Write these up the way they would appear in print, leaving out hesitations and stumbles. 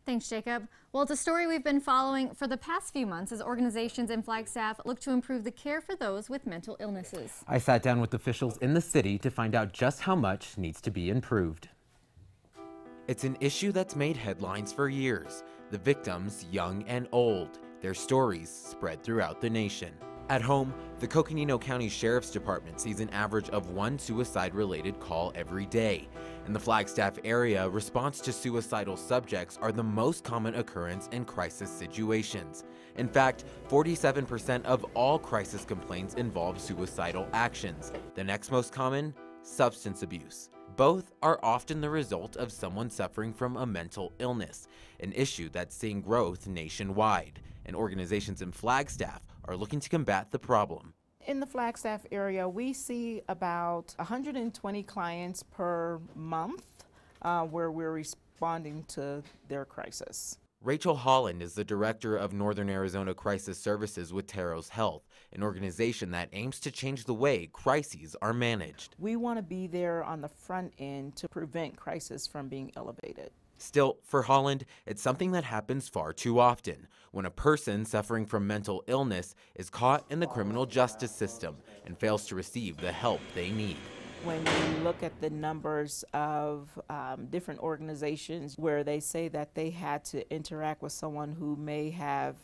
Thanks, Jacob. Well, it's a story we've been following for the past few months as organizations in Flagstaff look to improve the care for those with mental illnesses. I sat down with officials in the city to find out just how much needs to be improved. It's an issue that's made headlines for years. The victims, young and old, their stories spread throughout the nation. At home, the Coconino County Sheriff's Department sees an average of 1 suicide-related call every day. In the Flagstaff area, response to suicidal subjects are the most common occurrence in crisis situations. In fact, 47% of all crisis complaints involve suicidal actions. The next most common, substance abuse. Both are often the result of someone suffering from a mental illness, an issue that's seeing growth nationwide. And organizations in Flagstaff are looking to combat the problem. In the Flagstaff area, we see about 120 clients per month where we're responding to their crisis. Rachel Holland is the director of Northern Arizona Crisis Services with Terros Health, an organization that aims to change the way crises are managed. We want to be there on the front end to prevent crisis from being elevated. Still, for Holland, it's something that happens far too often, when a person suffering from mental illness is caught in the criminal justice system and fails to receive the help they need. When you look at the numbers of different organizations where they say that they had to interact with someone who may have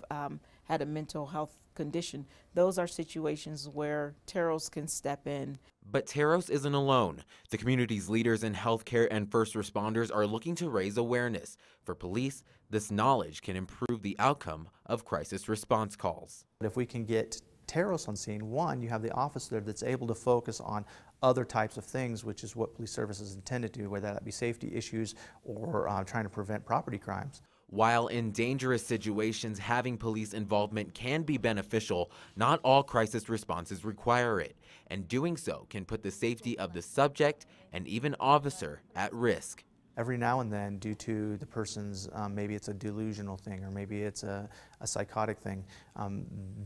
had a mental health condition, those are situations where Terros can step in. But Terros isn't alone. The community's leaders in healthcare and first responders are looking to raise awareness. For police, this knowledge can improve the outcome of crisis response calls. If we can get Terros on scene, one, you have the officer that's able to focus on other types of things, which is what police services intended to do, whether that be safety issues or trying to prevent property crimes. While in dangerous situations, having police involvement can be beneficial, not all crisis responses require it, and doing so can put the safety of the subject and even officer at risk. Every now and then, due to the person's, maybe it's a delusional thing or maybe it's a psychotic thing,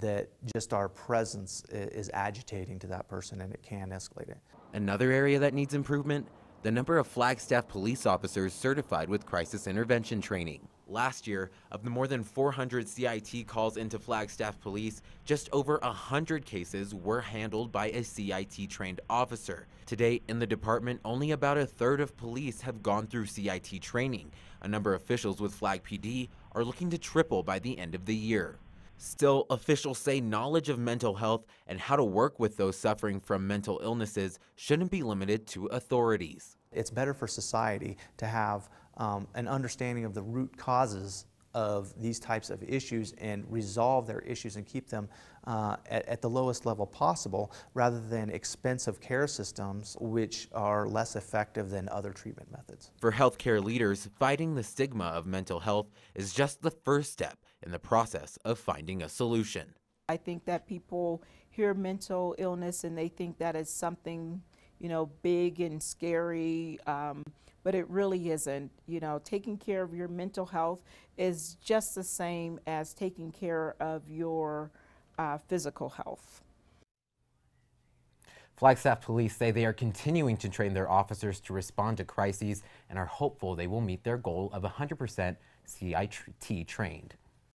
that just our presence is agitating to that person and it can escalate it. Another area that needs improvement, the number of Flagstaff police officers certified with crisis intervention training. Last year, of the more than 400 CIT calls into Flagstaff Police, just over 100 cases were handled by a CIT-trained officer. Today, in the department, only about a third of police have gone through CIT training. A number of officials with Flag PD are looking to triple by the end of the year. Still, officials say knowledge of mental health and how to work with those suffering from mental illnesses shouldn't be limited to authorities. It's better for society to have an understanding of the root causes of these types of issues and resolve their issues and keep them at the lowest level possible, rather than expensive care systems which are less effective than other treatment methods. For healthcare leaders, fighting the stigma of mental health is just the first step in the process of finding a solution. I think that people hear mental illness and they think that it's something, you know, big and scary, but it really isn't. You know, taking care of your mental health is just the same as taking care of your physical health. Flagstaff police say they are continuing to train their officers to respond to crises and are hopeful they will meet their goal of 100% CIT trained.